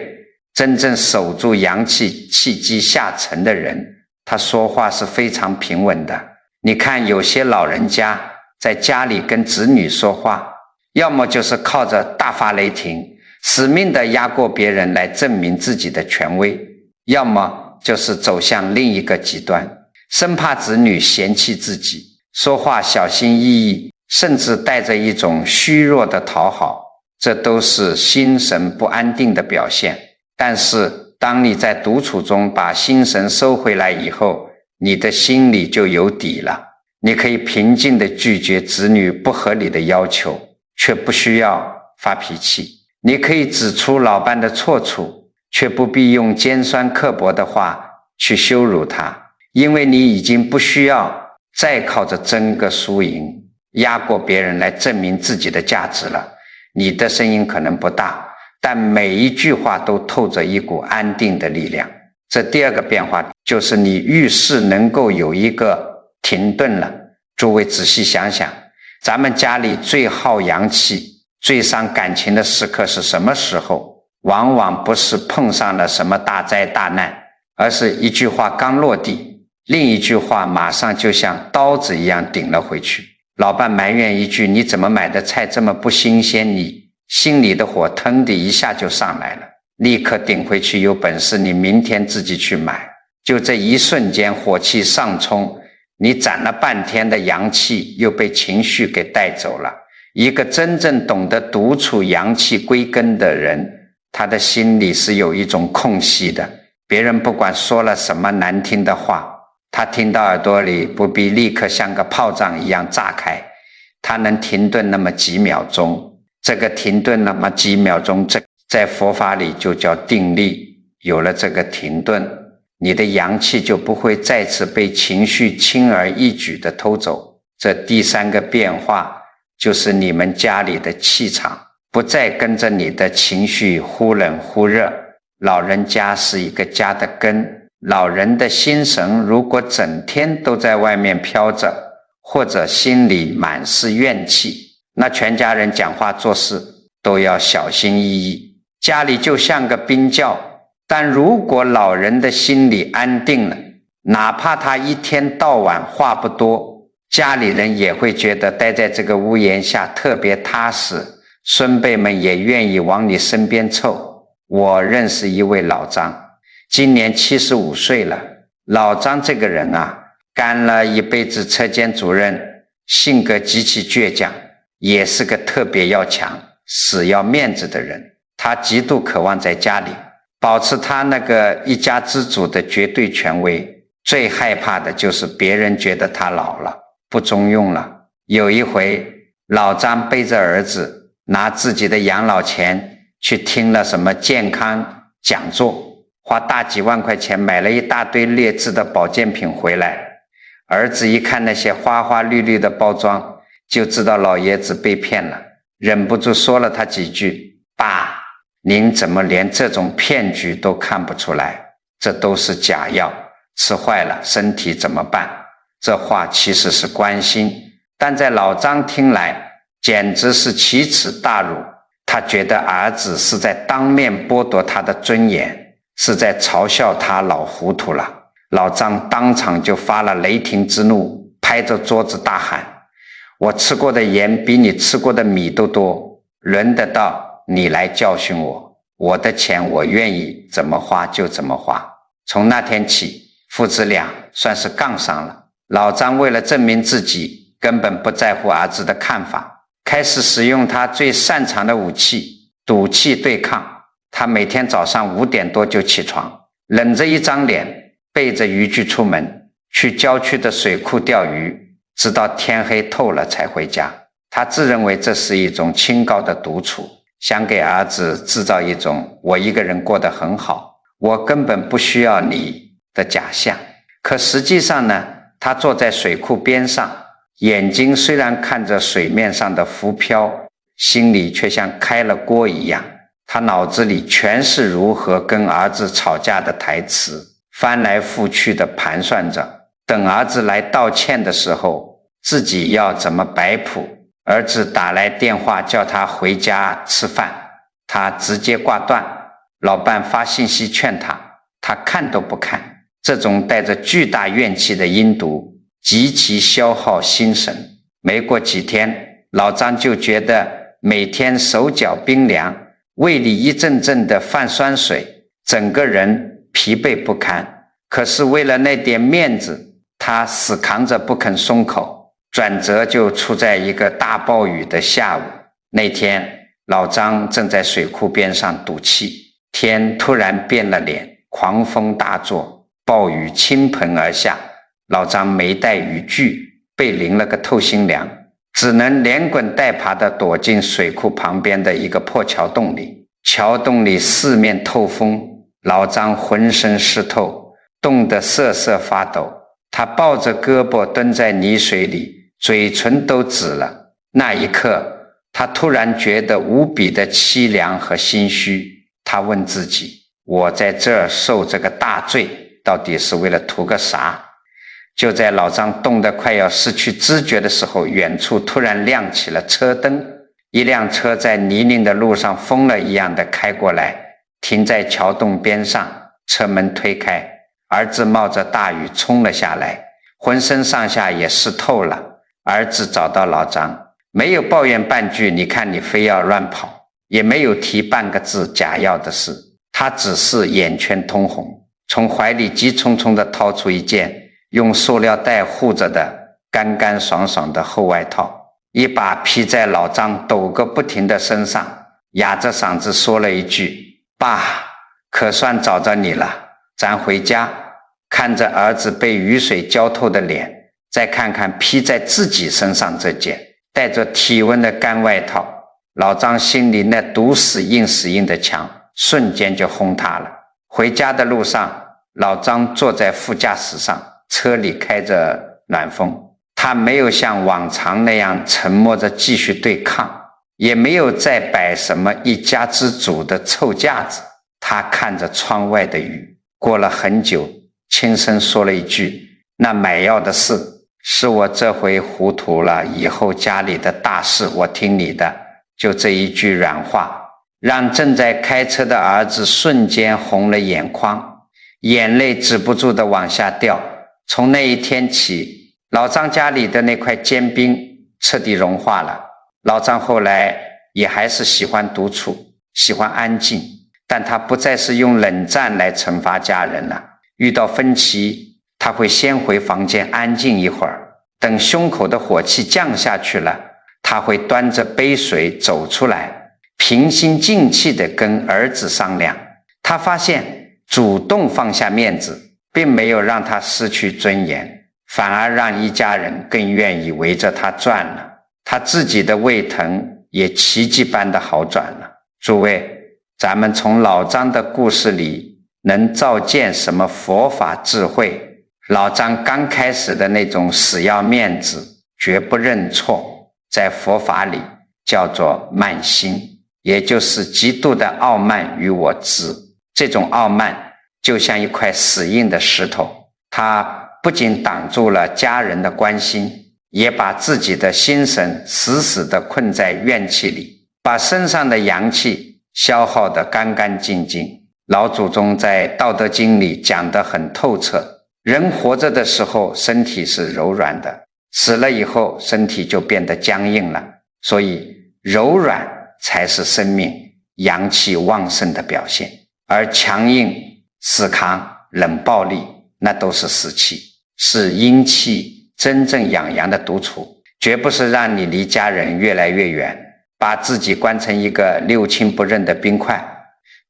真正守住阳气，气机下沉的人，他说话是非常平稳的。你看有些老人家在家里跟子女说话，要么就是靠着大发雷霆，死命的压过别人来证明自己的权威，要么就是走向另一个极端，生怕子女嫌弃自己，说话小心翼翼，甚至带着一种虚弱的讨好，这都是心神不安定的表现。但是当你在独处中把心神收回来以后，你的心里就有底了，你可以平静地拒绝子女不合理的要求，却不需要发脾气。你可以指出老伴的错处，却不必用尖酸刻薄的话去羞辱他，因为你已经不需要再靠着争个输赢，压过别人来证明自己的价值了。你的声音可能不大，但每一句话都透着一股安定的力量。这第二个变化就是你遇事能够有一个停顿了。诸位仔细想想，咱们家里最耗阳气、最伤感情的时刻是什么时候？往往不是碰上了什么大灾大难，而是一句话刚落地，另一句话马上就像刀子一样顶了回去。老伴埋怨一句你怎么买的菜这么不新鲜，你心里的火腾的一下就上来了，立刻顶回去，有本事你明天自己去买。就这一瞬间火气上冲，你攒了半天的阳气又被情绪给带走了。一个真正懂得独处阳气归根的人，他的心里是有一种空隙的，别人不管说了什么难听的话，他听到耳朵里不必立刻像个炮仗一样炸开，他能停顿那么几秒钟。这个停顿那么几秒钟，这在佛法里就叫定力。有了这个停顿，你的阳气就不会再次被情绪轻而易举地偷走。这第三个变化就是你们家里的气场不再跟着你的情绪忽冷忽热。老人家是一个家的根，老人的心神如果整天都在外面飘着，或者心里满是怨气，那全家人讲话做事都要小心翼翼，家里就像个冰窖。但如果老人的心里安定了，哪怕他一天到晚话不多，家里人也会觉得待在这个屋檐下特别踏实，孙辈们也愿意往你身边凑。我认识一位老张，今年75岁了。老张这个人啊，干了一辈子车间主任，性格极其倔强，也是个特别要强、死要面子的人。他极度渴望在家里保持他那个一家之主的绝对权威，最害怕的就是别人觉得他老了，不中用了。有一回，老张背着儿子，拿自己的养老钱去听了什么健康讲座，花大几万块钱买了一大堆劣质的保健品回来。儿子一看那些花花绿绿的包装，就知道老爷子被骗了，忍不住说了他几句：爸，您怎么连这种骗局都看不出来？这都是假药，吃坏了身体怎么办？这话其实是关心，但在老张听来简直是奇耻大辱。他觉得儿子是在当面剥夺他的尊严，是在嘲笑他老糊涂了。老张当场就发了雷霆之怒，拍着桌子大喊：我吃过的盐比你吃过的米都多，轮得到你来教训我？我的钱我愿意怎么花就怎么花。从那天起，父子俩算是杠上了。老张为了证明自己根本不在乎儿子的看法，开始使用他最擅长的武器——赌气对抗。他每天早上5点多就起床，冷着一张脸，背着渔具出门，去郊区的水库钓鱼，直到天黑透了才回家。他自认为这是一种清高的独处，想给儿子制造一种我一个人过得很好，我根本不需要你的假象。可实际上呢，他坐在水库边上，眼睛虽然看着水面上的浮漂，心里却像开了锅一样。他脑子里全是如何跟儿子吵架的台词，翻来覆去的盘算着，等儿子来道歉的时候，自己要怎么摆谱。儿子打来电话叫他回家吃饭，他直接挂断。老伴发信息劝他，他看都不看。这种带着巨大怨气的阴毒极其消耗心神。没过几天，老张就觉得每天手脚冰凉，胃里一阵阵的泛酸水，整个人疲惫不堪。可是为了那点面子，他死扛着不肯松口。转折就出在一个大暴雨的下午。那天老张正在水库边上赌气，天突然变了脸，狂风大作，暴雨倾盆而下。老张没带雨具，被淋了个透心凉，只能连滚带爬地躲进水库旁边的一个破桥洞里。桥洞里四面透风，老张浑身湿透，冻得瑟瑟发抖。他抱着胳膊蹲在泥水里，嘴唇都紫了。那一刻，他突然觉得无比的凄凉和心虚。他问自己，我在这儿受这个大罪，到底是为了图个啥？就在老张冻得快要失去知觉的时候，远处突然亮起了车灯，一辆车在泥泞的路上疯了一样的开过来，停在桥洞边上，车门推开，儿子冒着大雨冲了下来，浑身上下也湿透了。儿子找到老张，没有抱怨半句你看你非要乱跑，也没有提半个字假药的事，他只是眼圈通红，从怀里急匆匆地掏出一件用塑料袋护着的干干爽爽的厚外套，一把披在老张抖个不停的身上，哑着嗓子说了一句，爸，可算找着你了，咱回家。看着儿子被雨水浇透的脸，再看看披在自己身上这件带着体温的干外套，老张心里那堵死硬死硬的墙瞬间就轰塌了。回家的路上，老张坐在副驾驶上，车里开着暖风，他没有像往常那样沉默着继续对抗，也没有再摆什么一家之主的臭架子。他看着窗外的雨，过了很久，轻声说了一句，那买药的事是我这回糊涂了，以后家里的大事我听你的。就这一句软话，让正在开车的儿子瞬间红了眼眶，眼泪止不住地往下掉。从那一天起，老张家里的那块坚冰彻底融化了。老张后来也还是喜欢独处，喜欢安静，但他不再是用冷战来惩罚家人了。遇到分歧，他会先回房间安静一会儿，等胸口的火气降下去了，他会端着杯水走出来，平心静气地跟儿子商量。他发现主动放下面子并没有让他失去尊严，反而让一家人更愿意围着他转了。他自己的胃疼也奇迹般的好转了。诸位，咱们从老张的故事里能照见什么佛法智慧？老张刚开始的那种死要面子，绝不认错，在佛法里叫做慢心，也就是极度的傲慢于我执。这种傲慢就像一块死硬的石头，它不仅挡住了家人的关心，也把自己的心神死死地困在怨气里，把身上的阳气消耗得干干净净。老祖宗在《道德经》里讲得很透彻，人活着的时候身体是柔软的，死了以后身体就变得僵硬了，所以柔软才是生命阳气旺盛的表现，而强硬、死扛、冷暴力那都是死气，是阴气真正养阳的独处，绝不是让你离家人越来越远，把自己关成一个六亲不认的冰块。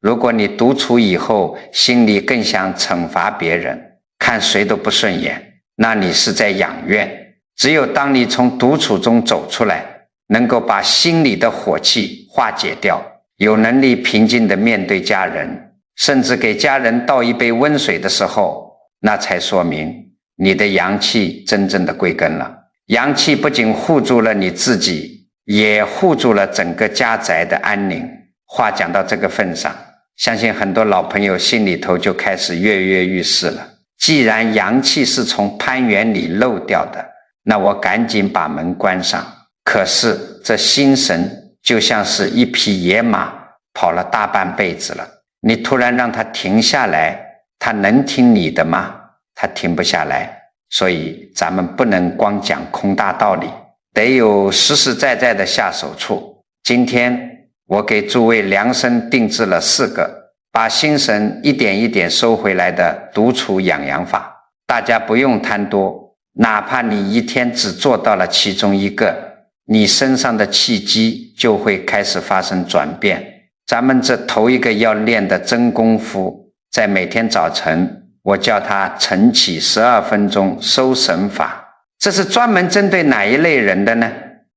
如果你独处以后心里更想惩罚别人，看谁都不顺眼，那你是在养怨。只有当你从独处中走出来，能够把心里的火气化解掉，有能力平静地面对家人，甚至给家人倒一杯温水的时候，那才说明你的阳气真正的归根了。阳气不仅护住了你自己，也护住了整个家宅的安宁。话讲到这个份上，相信很多老朋友心里头就开始跃跃欲试了。既然阳气是从攀援里漏掉的，那我赶紧把门关上。可是这心神就像是一匹野马跑了大半辈子了，你突然让他停下来，他能听你的吗？他停不下来。所以咱们不能光讲空大道理，得有实实在在的下手处。今天我给诸位量身定制了4个把心神一点一点收回来的独处养阳法，大家不用贪多，哪怕你一天只做到了其中1个，你身上的气机就会开始发生转变。咱们这头一个要练的真功夫，在每天早晨我叫它晨起12分钟收神法。这是专门针对哪一类人的呢？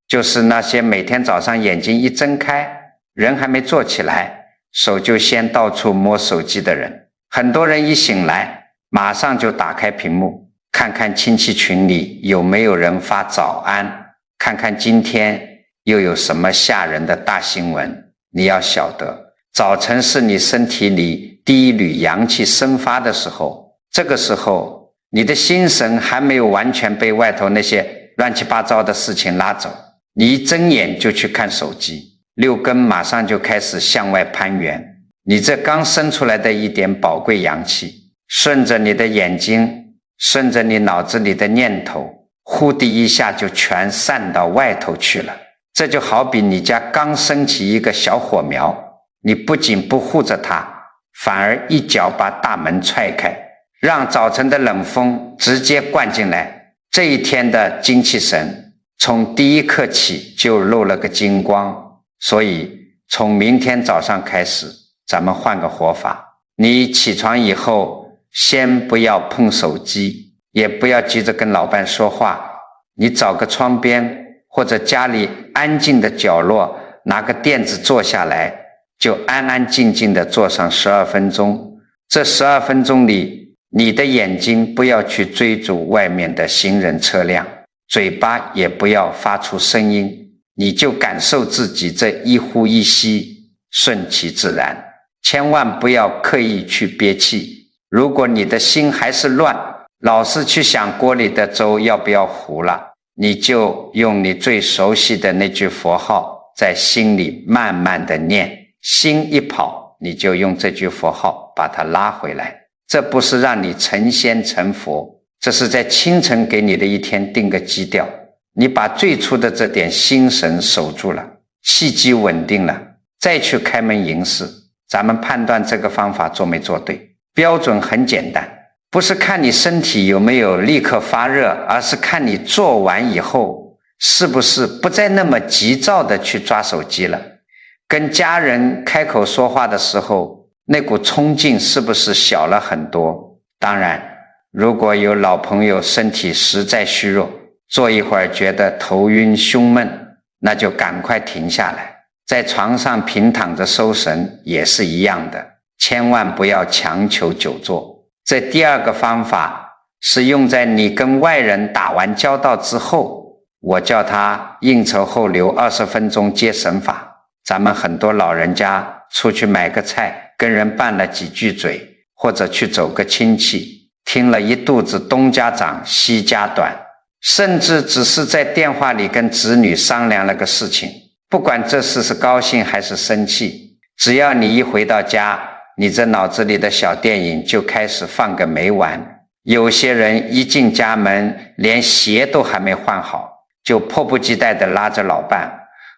就是那些每天早上眼睛一睁开，人还没坐起来，手就先到处摸手机的人。很多人一醒来马上就打开屏幕，看看亲戚群里有没有人发早安，看看今天又有什么吓人的大新闻。你要晓得，早晨是你身体里第一缕阳气生发的时候，这个时候你的心神还没有完全被外头那些乱七八糟的事情拉走，你一睁眼就去看手机，6根马上就开始向外攀援。你这刚生出来的一点宝贵阳气，顺着你的眼睛，顺着你脑子里的念头，忽地一下就全散到外头去了。这就好比你家刚升起一个小火苗，你不仅不护着它，反而一脚把大门踹开，让早晨的冷风直接灌进来。这一天的精气神从第一刻起就漏了个精光。所以从明天早上开始，咱们换个活法。你起床以后，先不要碰手机，也不要急着跟老伴说话，你找个窗边或者家里安静的角落，拿个垫子坐下来，就安安静静的坐上12分钟。这12分钟里，你的眼睛不要去追逐外面的行人车辆，嘴巴也不要发出声音，你就感受自己这一呼一吸，顺其自然，千万不要刻意去憋气。如果你的心还是乱，老是去想锅里的粥要不要糊了，你就用你最熟悉的那句佛号在心里慢慢的念，心一跑，你就用这句佛号把它拉回来。这不是让你成仙成佛，这是在清晨给你的一天定个基调。你把最初的这点心神守住了，气机稳定了，再去开门迎事。咱们判断这个方法做没做对，标准很简单，不是看你身体有没有立刻发热，而是看你做完以后是不是不再那么急躁的去抓手机了，跟家人开口说话的时候，那股冲劲是不是小了很多。当然，如果有老朋友身体实在虚弱，坐一会儿觉得头晕胸闷，那就赶快停下来，在床上平躺着收神也是一样的，千万不要强求久坐。这第2个方法是用在你跟外人打完交道之后，我叫他应酬后留20分钟接神法。咱们很多老人家出去买个菜，跟人拌了几句嘴，或者去走个亲戚，听了一肚子东家长西家短，甚至只是在电话里跟子女商量了个事情，不管这事是高兴还是生气，只要你一回到家，你这脑子里的小电影就开始放个没完。有些人一进家门，连鞋都还没换好，就迫不及待地拉着老伴，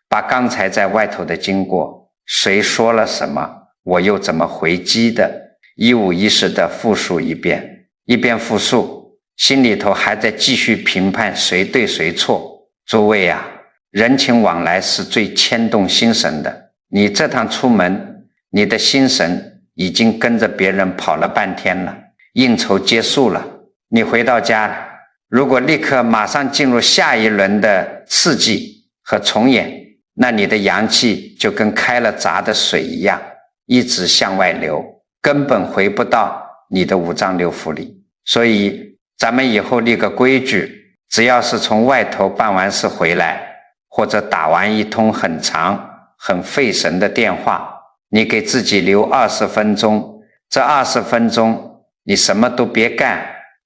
把刚才在外头的经过，谁说了什么，我又怎么回击的，一五一十地复述一遍。一边复述，心里头还在继续评判谁对谁错。诸位啊，人情往来是最牵动心神的。你这趟出门，你的心神已经跟着别人跑了半天了，应酬结束了，你回到家，如果立刻马上进入下一轮的刺激和重演，那你的阳气就跟开了闸的水一样，一直向外流，根本回不到你的五脏六腑里。所以咱们以后立个规矩，只要是从外头办完事回来，或者打完一通很长很费神的电话，你给自己留20分钟，这20分钟你什么都别干，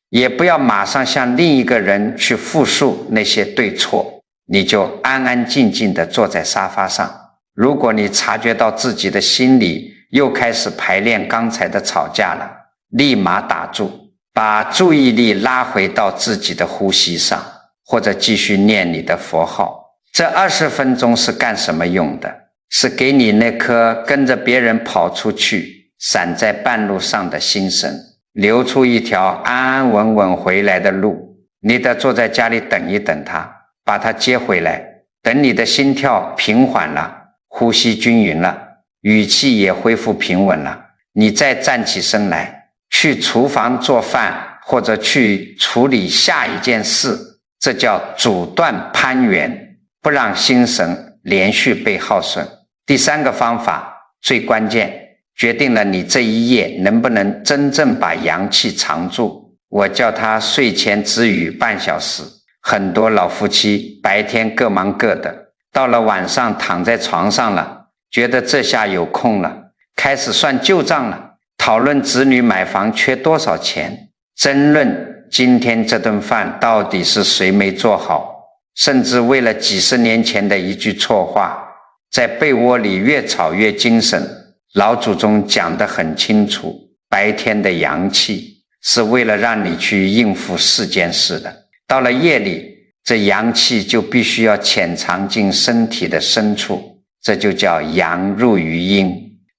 也不要马上向另一个人去复述那些对错，你就安安静静地坐在沙发上。如果你察觉到自己的心里又开始排练刚才的吵架了，立马打住，把注意力拉回到自己的呼吸上，或者继续念你的佛号。这20分钟是干什么用的？是给你那颗跟着别人跑出去闪在半路上的心神留出一条安安稳稳回来的路。你得坐在家里等一等他，把他接回来，等你的心跳平缓了，呼吸均匀了，语气也恢复平稳了，你再站起身来去厨房做饭，或者去处理下一件事。这叫阻断攀缘，不让心神连续被耗损。第3个方法最关键，决定了你这一夜能不能真正把阳气藏住。我叫他睡前止语半小时。很多老夫妻白天各忙各的，到了晚上躺在床上了，觉得这下有空了，开始算旧账了，讨论子女买房缺多少钱，争论今天这顿饭到底是谁没做好，甚至为了几十年前的一句错话，在被窝里越吵越精神。老祖宗讲得很清楚，白天的阳气是为了让你去应付4件事的，到了夜里，这阳气就必须要潜藏进身体的深处，这就叫阳入于阴，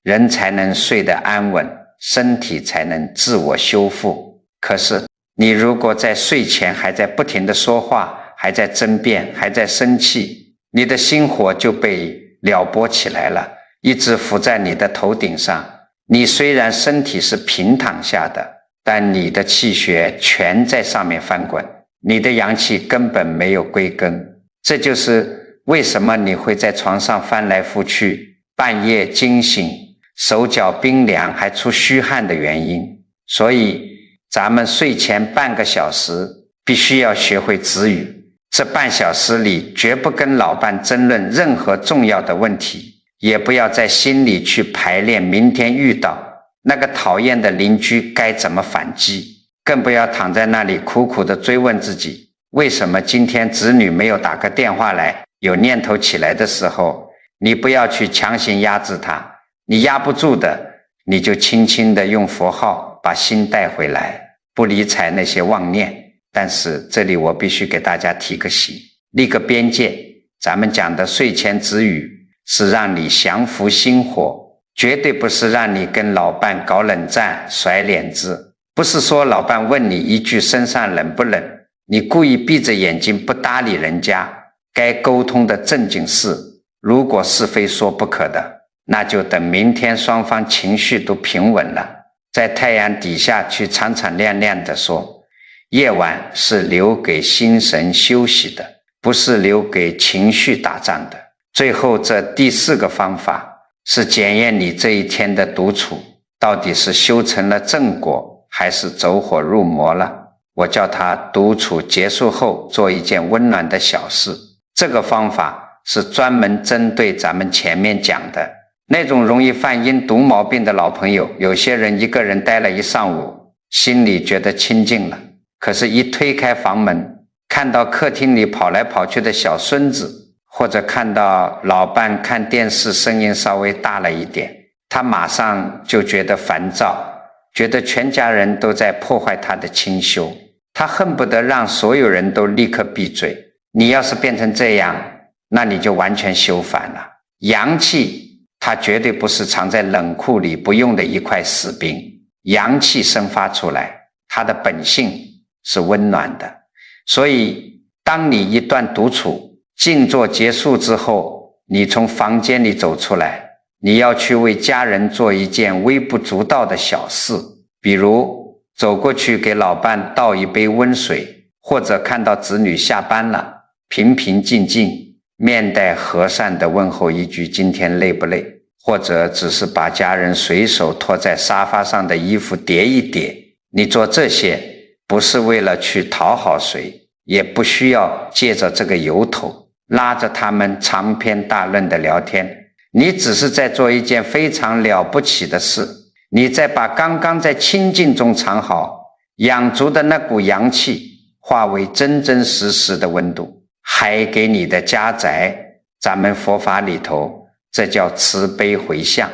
人才能睡得安稳，身体才能自我修复。可是你如果在睡前还在不停地说话，还在争辩，还在生气，你的心火就被撩拨起来了，一直浮在你的头顶上。你虽然身体是平躺下的，但你的气血全在上面翻滚，你的阳气根本没有归根。这就是为什么你会在床上翻来覆去，半夜惊醒，手脚冰凉，还出虚汗的原因。所以咱们睡前半个小时必须要学会止语，这半小时里绝不跟老伴争论任何重要的问题，也不要在心里去排练明天遇到那个讨厌的邻居该怎么反击，更不要躺在那里苦苦地追问自己，为什么今天子女没有打个电话来。有念头起来的时候，你不要去强行压制它，你压不住的，你就轻轻地用佛号把心带回来，不理睬那些妄念。但是这里我必须给大家提个醒，立个边界，咱们讲的睡前止语是让你降服心火，绝对不是让你跟老伴搞冷战甩脸子。不是说老伴问你一句身上冷不冷，你故意闭着眼睛不搭理人家，该沟通的正经事，如果是非说不可的，那就等明天双方情绪都平稳了，在太阳底下去敞敞亮亮的说。夜晚是留给心神休息的，不是留给情绪打仗的。最后这第4个方法是检验你这一天的独处到底是修成了正果，还是走火入魔了。我叫它独处结束后做一件温暖的小事。这个方法是专门针对咱们前面讲的那种容易犯阴毒毛病的老朋友。有些人一个人待了一上午，心里觉得清静了，可是一推开房门，看到客厅里跑来跑去的小孙子，或者看到老伴看电视声音稍微大了一点，他马上就觉得烦躁，觉得全家人都在破坏他的清修，他恨不得让所有人都立刻闭嘴。你要是变成这样，那你就完全修反了。阳气它绝对不是藏在冷库里不用的一块死冰，阳气生发出来，它的本性是温暖的。所以当你一段独处静坐结束之后，你从房间里走出来，你要去为家人做一件微不足道的小事，比如走过去给老伴倒一杯温水，或者看到子女下班了，平平静静面带和善地问候一句今天累不累，或者只是把家人随手拖在沙发上的衣服叠一叠。你做这些不是为了去讨好谁，也不需要借着这个由头拉着他们长篇大论的聊天，你只是在做一件非常了不起的事，你在把刚刚在清静中藏好养足的那股阳气化为真真实实的温度，还给你的家宅。咱们佛法里头这叫慈悲回向，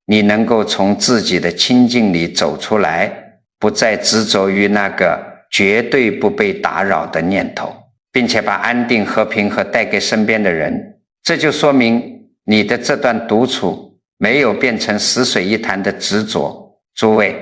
你能够从自己的清净里走出来，不再执着于那个绝对不被打扰的念头，并且把安定和平带给身边的人。这就说明你的这段独处没有变成死水一潭的执着。诸位，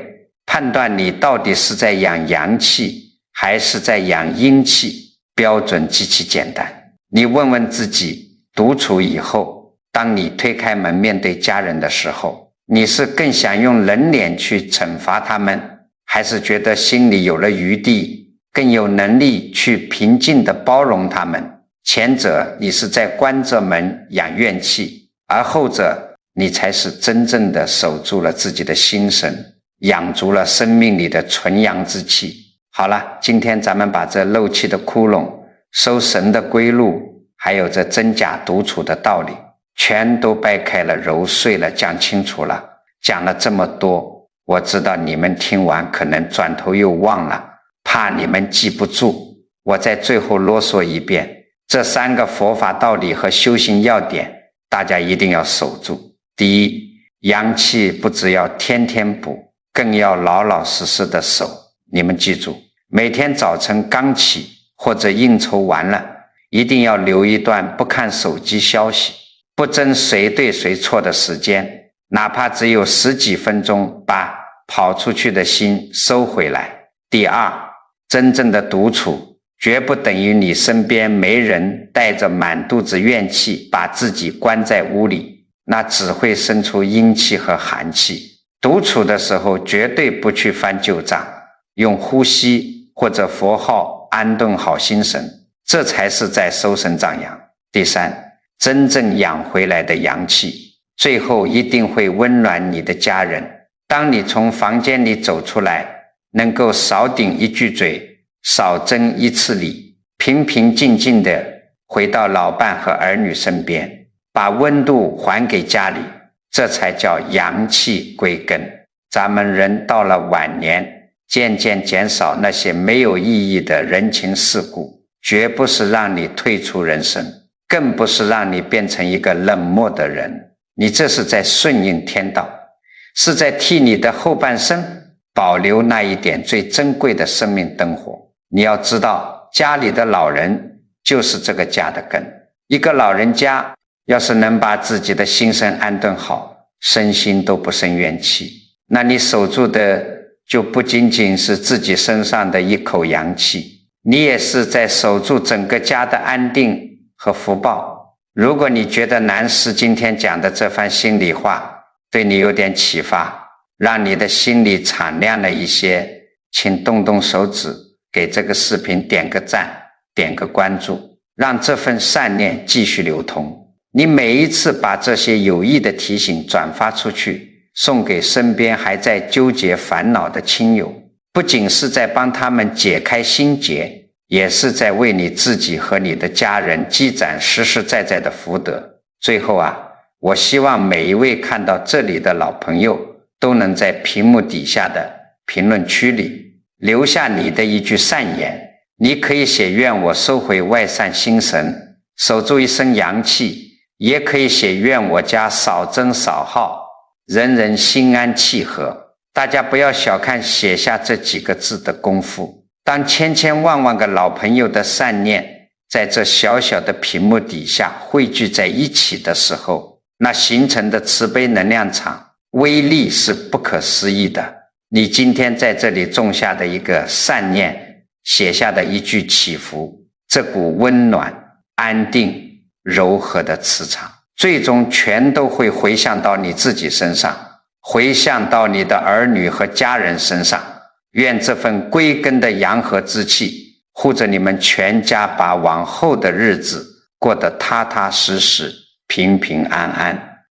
判断你到底是在养阳气还是在养阴气，标准极其简单。你问问自己，独处以后，当你推开门面对家人的时候，你是更想用冷脸去惩罚他们，还是觉得心里有了余地，更有能力去平静地包容他们？前者你是在关着门养怨气，而后者你才是真正的守住了自己的心神，养足了生命里的纯阳之气。好了，今天咱们把这漏气的窟窿、收神的归路，还有这真假独处的道理，全都掰开了揉碎了讲清楚了。讲了这么多，我知道你们听完可能转头又忘了，怕你们记不住，我在最后啰嗦一遍，这3个佛法道理和修行要点，大家一定要守住。第一，阳气不只要天天补，更要老老实实的守。你们记住，每天早晨刚起或者应酬完了，一定要留一段不看手机消息，不争谁对谁错的时间，哪怕只有10几分钟，把跑出去的心收回来。第二，真正的独处绝不等于你身边没人，带着满肚子怨气把自己关在屋里，那只会生出阴气和寒气。独处的时候绝对不去翻旧账，用呼吸或者佛号安顿好心神，这才是在收神长阳。第三，真正养回来的阳气，最后一定会温暖你的家人。当你从房间里走出来，能够少顶一句嘴，少争一次理，平平静静地回到老伴和儿女身边，把温度还给家里，这才叫阳气归根。咱们人到了晚年，渐渐减少那些没有意义的人情世故，绝不是让你退出人生，更不是让你变成一个冷漠的人，你这是在顺应天道，是在替你的后半生保留那一点最珍贵的生命灯火。你要知道，家里的老人就是这个家的根。一个老人家要是能把自己的心身安顿好，身心都不生怨气，那你守住的就不仅仅是自己身上的一口阳气，你也是在守住整个家的安定和福报。如果你觉得南师今天讲的这番心里话对你有点启发，让你的心里敞亮了一些，请动动手指给这个视频点个赞，点个关注，让这份善念继续流通。你每一次把这些有益的提醒转发出去，送给身边还在纠结烦恼的亲友，不仅是在帮他们解开心结，也是在为你自己和你的家人积攒实实在在的福德。最后我希望每一位看到这里的老朋友都能在屏幕底下的评论区里留下你的一句善言。你可以写愿我收回外散心神，守住一身阳气，也可以写愿我家少争少耗，人人心安气和。大家不要小看写下这几个字的功夫，当千千万万个老朋友的善念在这小小的屏幕底下汇聚在一起的时候，那形成的慈悲能量场威力是不可思议的。你今天在这里种下的一个善念，写下的一句祈福，这股温暖、安定、柔和的磁场，最终全都会回向到你自己身上，回向到你的儿女和家人身上。愿这份归根的阳和之气护着你们全家，把往后的日子过得踏踏实实、平平安安。